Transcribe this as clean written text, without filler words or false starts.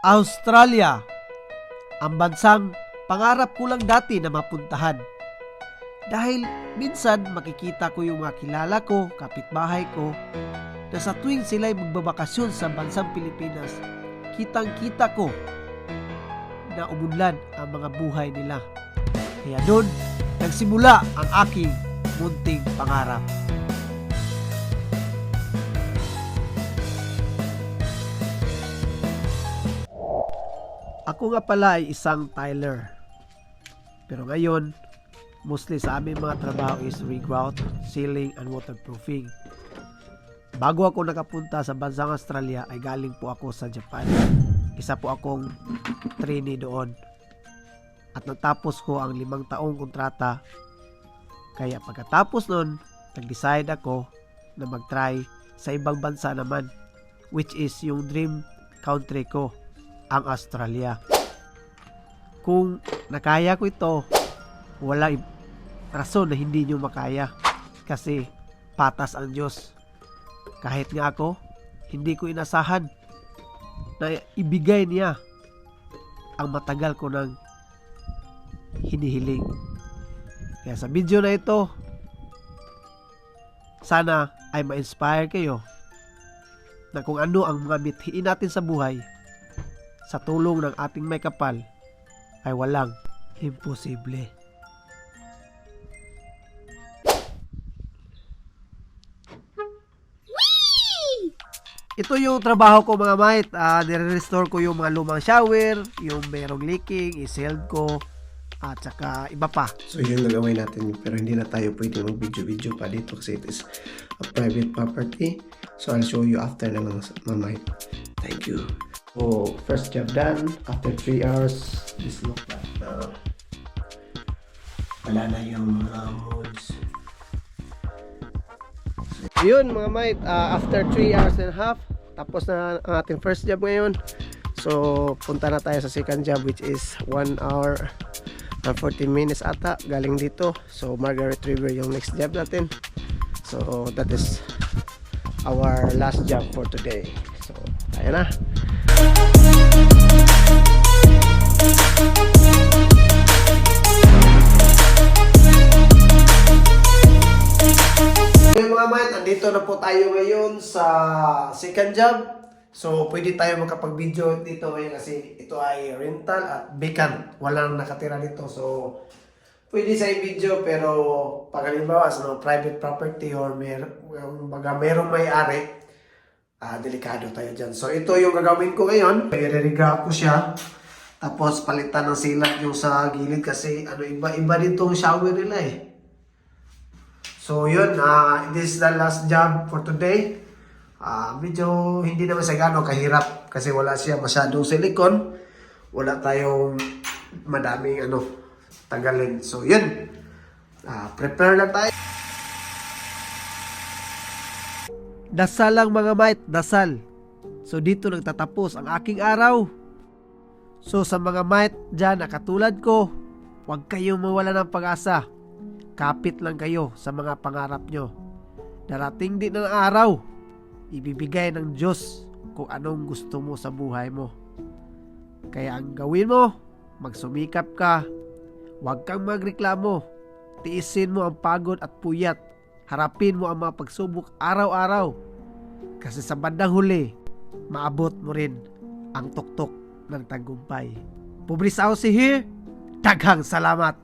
Australia, ang bansang pangarap ko lang dati na mapuntahan. Dahil minsan makikita ko yung mga kilala ko, kapitbahay ko, na sa tuwing sila'y magbabakasyon sa bansang Pilipinas, kitang-kita ko na umunlad ang mga buhay nila. Kaya doon, nagsimula ang aking munting pangarap. Ako nga pala ay isang tiler. Pero ngayon, mostly sa aming mga trabaho is regrout, sealing, and waterproofing. Bago ako nakapunta sa bansang Australia ay galing po ako sa Japan. Isa po akong trainee doon. At natapos ko ang 5 taong kontrata. Kaya pagkatapos nun, nag-decide ako na mag-try sa ibang bansa naman, which is yung dream country ko, ang Australia. Kung nakaya ko ito, walang rason na hindi nyo makaya, kasi patas ang Diyos. Kahit nga ako, hindi ko inasahan na ibigay niya ang matagal ko ng hinihiling. Kaya sa video na ito, sana ay ma-inspire kayo na kung ano ang mga mithiin natin sa buhay, sa tulong ng ating may kapal, ay walang imposible. Ito yung trabaho ko mga mate. Nire-restore ko yung mga lumang shower, yung mayroong leaking, i-sealed ko, at saka iba pa. So yun na gawin natin, pero hindi na tayo pwede mag-video pa dito kasi it is a private property. So I'll show you after na lang mamay. Thank you. So first job done. After 3 hours, this look like wala na yung molds. Yun mga mate, after 3 hours and a half, tapos na ang ating first job ngayon. So punta na tayo sa second job, which is 1 hour and 14 minutes ata galing dito. So Margaret River yung next job natin. So that is our last job for today. So tayo na. Yung mga mate, andito na po tayo ngayon sa second job. So pwede tayo makapag-video dito ngayon kasi ito ay rental at vacant. Walang nakatira dito. So pwede sa video, pero pag halimbawa sa mga private property or merong may-ari, delikado tayo dyan. So ito yung gagawin ko ngayon. I-re-riga ko siya. Tapos palitan ng silat yung sa gilid kasi iba-iba dito ang shower nila eh. So yun, this is the last job for today. Medyo hindi naman sa gano'ng kahirap kasi wala siya masyadong silicone. Wala tayong madaming tagalin. So yun, prepare na tayo. Dasal lang mga mate, dasal. So dito nagtatapos ang aking araw. So sa mga mate dyan na katulad ko, huwag kayong mawala ng pag-asa. Kapit lang kayo sa mga pangarap nyo. Darating din ang araw, ibibigay ng Diyos kung anong gusto mo sa buhay mo. Kaya ang gawin mo, magsumikap ka, huwag kang magreklamo, tiisin mo ang pagod at puyat, harapin mo ang mga pagsubok araw-araw. Kasi sa bandang huli, maabot mo rin ang tuktok ng tagumpay. Publis Aussie here, daghang salamat!